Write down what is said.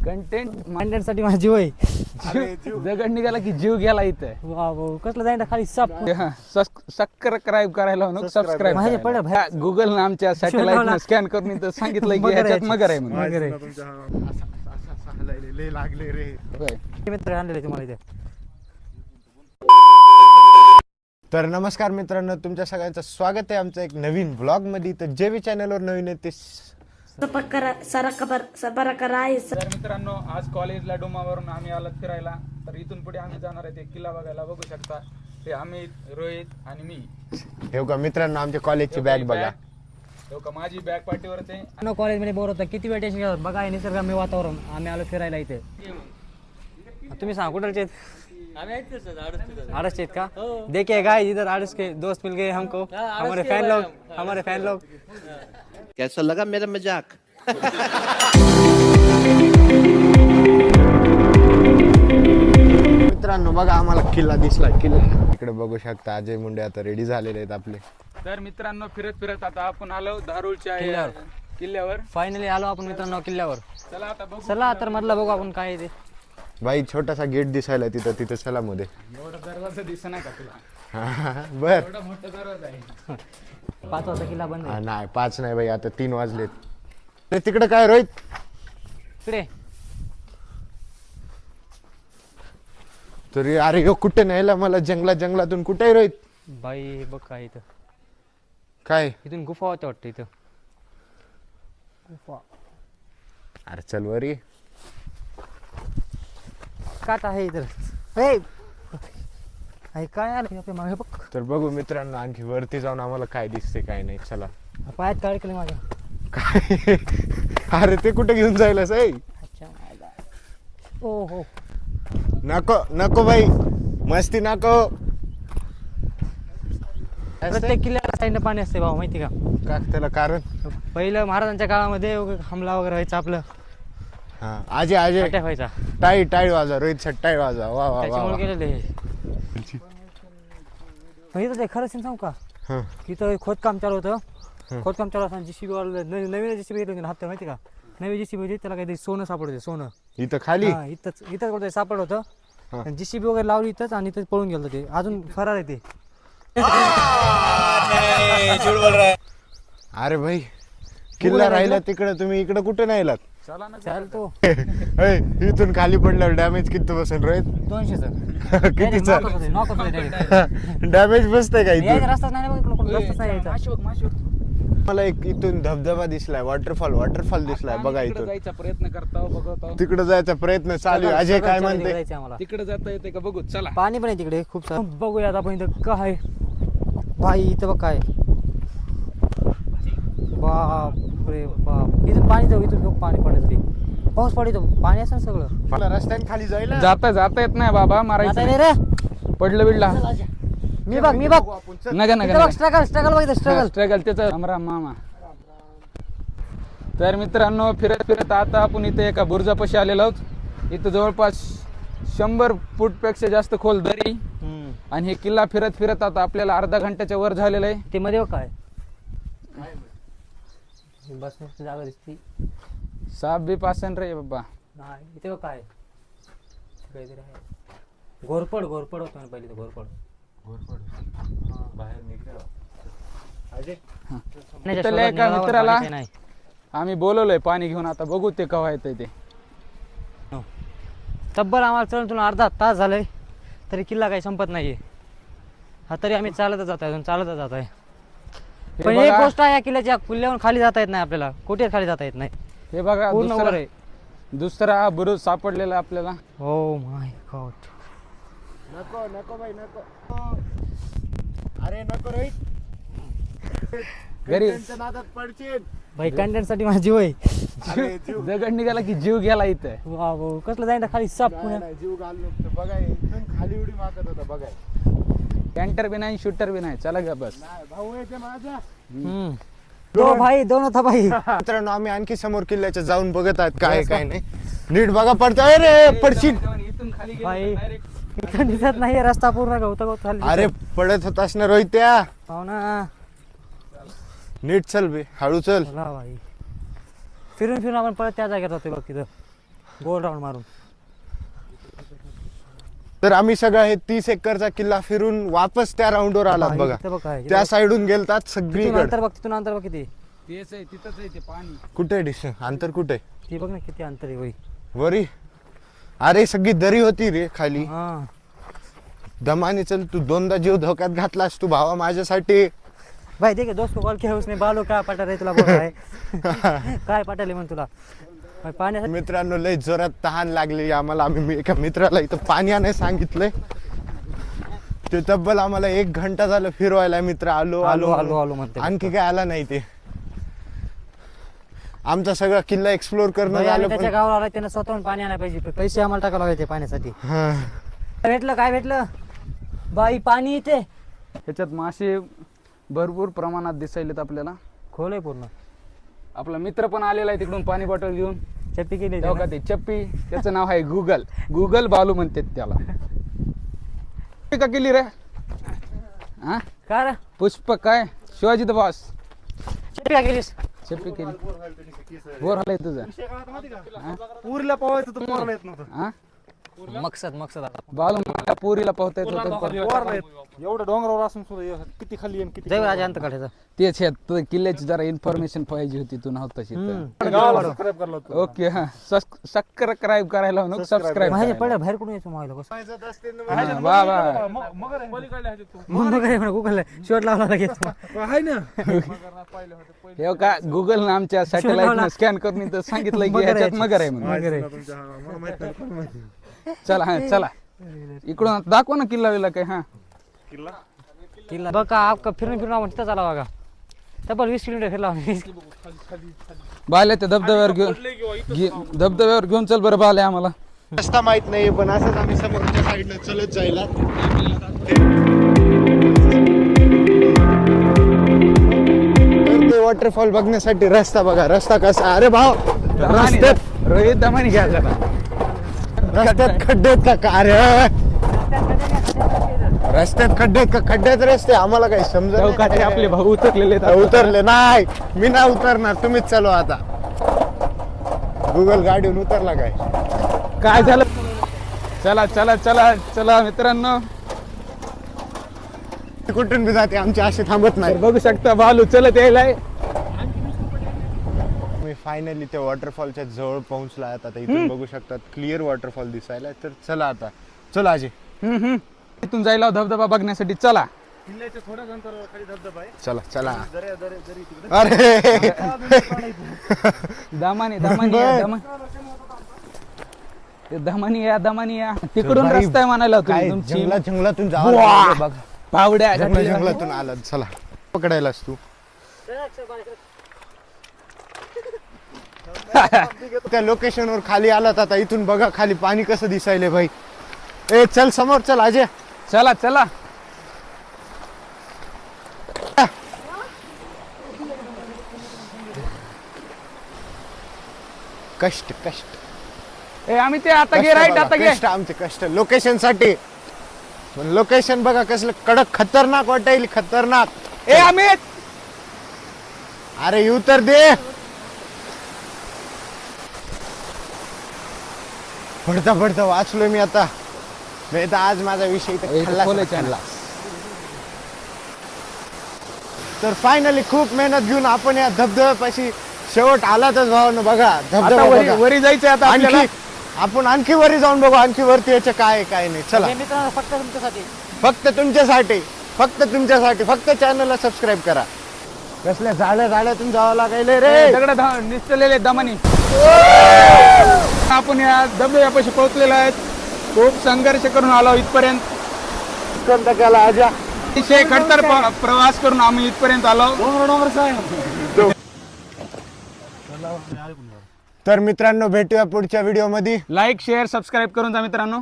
Content साठी माझी वय दगड निघाला की जीव गेला इथं. वा भाऊ कसलं जाईन खाली साप सबस्क्राईब करायला सबस्क्राईब माझे पड गुगल आमच्या सॅटेलाइट स्कॅन करून इथं सांगितलं की ह्याच्यात मगर आहे म्हणून. लागले रे. मित्र आणलेले तुम्हाला इथे. तर नमस्कार मित्रांनो, तुमच्या सगळ्यांचं स्वागत आहे आमचं एक नवीन ब्लॉग मध्ये. तर जे बी चॅनलवर नवीन आहे ते तर मित्रांनो, आज कॉलेजला डोमावरून आम्ही आलो फिरायला. तर इथून पुढे आम्ही जाणार आहे ते किल्ला बघायला. बघू शकता ते अमित, रोहित आणि मी. हे का मित्रांनो, आमच्या कॉलेजची बॅग बघा. हो का, माझी बॅग पाठीवरच आहे. कॉलेजमध्ये बोर होता, किती वेळ टेन्शन घ्यावं. बघा हे निसर्गरम्य वातावरण. आम्ही आलो फिरायला इथे. तुम्ही सांगा कुठलचे आड़स चेत का? देखिए गाइस, इधर आड़स के दोस्त मिल गए हमको, हमारे फैन लोग. कैसा लगा मेरा मजाक? मित्रांनो बघा, आम्हाला किल्ला दिसला. किल्ला इकडे बघू शकता. अजय मुंडे आता रेडी झालेले आहेत आपले. तर मित्रांनो, फिरत आता आपण आलो धारूरच्या किल्ल्यावर. फायनली आलो आपण मित्रांनो किल्ल्यावर. चला आता बघू. चला तर मधलं बघू आपण काय आहे ते. भाई छोटासा गेट दिसायला तिथं चला मध्ये. एवढा दरवाजा दिसत नाही का तुला? बर, एवढा मोठा दरवाजा आहे. 5 वाजता किल्ला बंद आहे. नाही 5 नाही भाई, आता 3 वाजलेत. तिकडे काय रोहित? इकडे तरी अरे यो कुठे न्यायला मला? जंगलातून कुठे आहे रोहित? बाई बघ काय इथं. काय इथून गुफा होते वाटतं. इथं गुफा. अरे चल वरी. काट आहे इथं. काय आलं आपल्या मागे बघ. तर बघू मित्रांनो, आणखी वरती जाऊन आम्हाला काय दिसते काय नाही. चला. पायात काळ केलं माझ्या. काय? अरे ते कुठे घेऊन जायला साई? ओ हो, नको भाई, मस्ती नको. प्रत्येक किल्ल्याला साईडनं पाणी असते भाऊ, माहिती का? का त्याला कारण? पहिलं महाराजांच्या काळामध्ये हमला वगैरे व्हायचा, आपलं हा अजय अटॅक व्हायचा. टाळी वाजा रोहित सर, टाळी वाजा. वा वा त्याच्यामुळे वा. गेलेले हे. इथं ते खरं सांगू का, हा इथं खोदकाम चालू होतं. खोदकाम चालू असताना JCB वाला नवीन JCB घेतलं हात, माहिती का? नवीन JCB होती, त्याला काहीतरी सोनं सापडते. सोनं इथं खाली. इथंच कुठे सापड होतं. JCB वगैरे लावली इथंच आणि इथं पळून गेलं ते. अजून फरार आहे ते. अरे भाई, किल्ला राहिला तिकडे, तुम्ही इकडे कुठे नाही आलात? चला ना. चालतो. इथून खाली पडल्यावर डॅमेज किती बसेल रोहित? 200चं. कितीचा नॉक होतं direct. डॅमेज बसतंय का इथून? यायचा रस्ताच नाही बघ, इकडं रस्ताच नाही यायचा. माशोक मला एक इथून धबधबा दिसलाय, वॉटरफॉल दिसलाय बघा. तिकडे इथून जायचा प्रयत्न करतो, बघतो. तिकडे जायचा प्रयत्न चालू आहे. अजय काय तिकडे म्हणते? जायचं आम्हाला. तिकडे जाता येते का बघू. चला. पाणी पण आहे तिकडे खूप सारं. बघूयात आपण इथं काय भाई. इथं बघ काय. बाप रे बाप. इथून पाणी जाऊ. इथून पाणी पडण्यासाठी पाऊस पडतो. पाणी असं सगळं. मला रस्त्याने खाली जायला जाता येत नाही बाबा. मारायचं आता रे पडलं बिडला. मी बघ नका स्ट्रगल बघ. स्ट्रगल त्याचा. रामराम मामा. तर मित्रांनो, फिरत आता आपण इथे एका बुरुजापाशी आलेलो आहोत. इथं जवळपास 100 फूटपेक्षा जास्त खोल दरी. आणि हे किल्ला फिरत आता आपल्याला अर्धा घंट्याच्या वर झालेलं आहे. ते मध्ये काय बसण्याची जागा दिसती. साप बी पासन रे बाबा. नाही इथे बघ काय काहीतरी आहे. घोरपड होतं ना पहिले. घोरपड इथल्या एका मित्राला आम्ही बोलवलंय पाणी घेऊन. आता बघू ते केव्हा येतंय ते. तब्बल आम्हाला चढून अर्धा तास झालाय, तरी किल्ला काही संपत नाहीये. हा तरी आम्ही चालतच जात आहे. पण एक गोष्ट आहे, या किल्ल्याच्या किल्ल्यावरून खाली जाता येत नाही आपल्याला. कुठे खाली जाता येत नाही. हे बघा, पूर्ण वर आहे. दुसरा बुरुज सापडलेला आपल्याला. Oh my God. नको भाई नको. अरे नको रोहित, घरी नादात पडशील. भाई कंटेंट साठी माझी वय. दगड निघाला की जीव गेला इथं. वा भाऊ कसलं जाईन खाली साप पुण्या. जीव घाललो बघा. इथून खाली उडी मारत होता बघा. कॅन्टर बी नाही, शूटर बी नाही. चला ग बस. भाऊ येते माझा. दो भाई दोनों था भाई. मित्रांनो, आम्ही आणखी समोर किल्ल्याच्या जाऊन बघत आहात काय नाही. नीट बघा, पडतोय रे. पडशील इथून खाली भाई. इथं दिसत नाही रस्ता पूर्ण गवत खाली. अरे पडत होतास ना रोहित त्या. हो ना. नीट चल बे, हळू चल. चला भाई. फिरून आपण परत त्या जागेत होतो बघ तिथं. गोल राऊंड मारून. तर आम्ही सगळं हे 30 एकरचा किल्ला फिरून वापस त्या राऊंडवर आलात बघा. इथं बघ काय, त्या साईडून गेलतात तिथून सगळीकडे. अंतर बघ, तिथून अंतर बघ किती. तेच आहे, तिथंच आहे ते पाणी. कुठे डिश अंतर कुठे ती बघ ना किती अंतर आहे वही. वरी? अरे सगळी दरी होती रे खाली. हा दमाने चल, तू 2दा जीव धोक्यात घातलास तू भावा माझ्यासाठी. भाई देख दोस्त को कॉल किया उसने, बालो काय पटार आहे तुला बोल आहे. काय पटाले म्हण तुला भाई पाण्यासाठी. मित्रांनो लय जोरात तहान लागली आम्हाला. आम्ही एका मित्राला इथं पाणी आणायला सांगितलंय. ते तब्बल आम्हाला 1 घंटा झालं फिरवायला. मित्र आलो आलो आलो आलो म्हणते. आणखी काय आला नाही. ते आमचा सगळा किल्ला एक्सप्लोर करणं भाई, झालं आम्ही त्याच्या पण गावाला आला त्यानं स्वतःहून पाणी आणायला पाहिजे. पैसे आम्हाला टाकायला लावायचे पाण्यासाठी. हा. भेटलं काय भेटलं बाई? पाणी इथे ह्याच्यात मासे भरपूर प्रमाणात दिसायलेत आपल्याला. खोल आहे पूर्ण. आपला मित्र पण आलेला आहे तिकडून पाणी बॉटल घेऊन. चप्पी केली तेव्हा का ते चप्पी, त्याचं नाव आहे गुगल. गुगल बालू म्हणतात त्याला. का केली रे? हा का रे? पुष्प काय शिवाजी द बॉस चप्पी का केलीस? चप्पी केली. बोर आलाय तुझं. पुरीला पवायचं तर पोराला येत नव्हतं. हा मकसद आता बालू म्हणला पोरीला पोहता येत होतं पण पोराला येत. एवढं डोंगरावर असून सुद्धा किती खाली आणि किती जय राजा अंत काढायचा. तेच आहे, तुझं किल्ल्याची जरा इन्फॉर्मेशन पाहिजे होती, तू नव्हता गावाला सबस्क्राईब करला होतं. ओके. हा सबस्क्राईब करायला नको, सबस्क्राईब माझ्या पडल्या बाहेर कुठून यायचं मोबाईल कसं वा वा. मग काय म्हणा गुगल शॉट लावला लगेच. आहे ना. हे का गुगल आमच्या सॅटेलाइट स्कॅन करून इथं सांगितलं की ह्याच्यात मगर आहे म्हणून. मला माहित नाही, कोण माहिती. चला हा चला इकडून दाखव ना किल्ला विल्ला काय. हा किल्ला बघ का आपका फिरून फिरून आपण तिथं आला बघा. तब्बल 20 किलोमीटर फिरला आम्ही. बाल्या त्या धबधब्यावर धबधब्यावर घेऊन चल बरं बाल्या आम्हाला. रस्ता माहित नाही पण असंच आम्ही समोरच्या साईडनं चलत जायला. तर ते वॉटरफॉल बघण्यासाठी रस्ता बघा. रस्ता कसा? अरे भाव रस्त्यात रोहित दमानी घ्या जरा. रस्त्यात खड्डे आहेत का काय? रस्त्यात खड्डे आहेत का? खड्ड्यात रस्ते आम्हाला काही समजत चौकाचे आपले भाऊ उतरलेले आहेत. उतरले नाही. मी नाही उतरणार, तुम्हीच चलो आता. गुगल गाडीहून उतरला काय? काय झालं? चला चला चला चला मित्रांनो, कुठून बी जाते आमची अशी थांबत नाही. बघू शकता बालू चलत यायलाय. मी फायनली त्या वॉटरफॉलच्या जवळ पोहोचला. आता इथून बघू शकतात क्लिअर वॉटरफॉल दिसायला. तर चला आता, चला अजय. इथून जायला धबधबा बघण्यासाठी चला. किल्ल्याच्या थोड्याच अंतरावर खाली धबधबा आहे. चला चला. दरी तिकडे. अरे दमानी दमानी या, दमानी या दमानी या. तिकडून रस्ता आहे म्हणायला काय तुम्ही तुमची जंगलातून जावं बुवा. लागलं बघ. पावड्या जंगलातून आलात. चला पकडायलास तू. त्या लोकेशनवर खाली आलात. आता इथून बघा खाली पाणी कसं दिसायले भाई. ए चल समोर चल अजय. चला चला. कष्ट कष्ट ए आम्ही ते आता घे राईट आता घे. कष्ट आमचे कष्ट लोकेशन साठी. लोकेशन बघा कसलं कडक खतरनाक वाटायला. खतरनाक. ए अमित अरे येऊ तर दे. पडता पडता वाचलोय मी आता. नाही तर आज माझा विषय इथे इथं खाल्लाच खोलायचं ना आहे. खाल्ला. तर फायनली खूप मेहनत घेऊन आपण या धबधब्यापाशी शेवट आलातच भावानं. बघा आता धबधबा वरी बघा. वरी जायचंय आता आपल्याला. आणखी आपण आणखी वरी जाऊन बघू. आणखी वरती याच्या काय आहे, काय नाही. चला हे मित्रांनो फक्त तुमच्यासाठी. फक्त तुमच्यासाठी, फक्त तुमच्यासाठी. फक्त चॅनलला सबस्क्राईब करा. कसल्या झाड्यातून जावं लागायला रे. दगड निसटलेले दमानी. आपण या धबधब्यापाशी पोहोचलेलो आहेत. खूप संघर्ष करून आलो इथपर्यंत. कोणता केला आजा? अतिशय खडतर प्रवास करून आम्ही इथपर्यंत आलो. तर मित्रांनो भेटूया पुढच्या व्हिडिओ मध्ये. लाईक शेअर सबस्क्राईब करून जा मित्रांनो.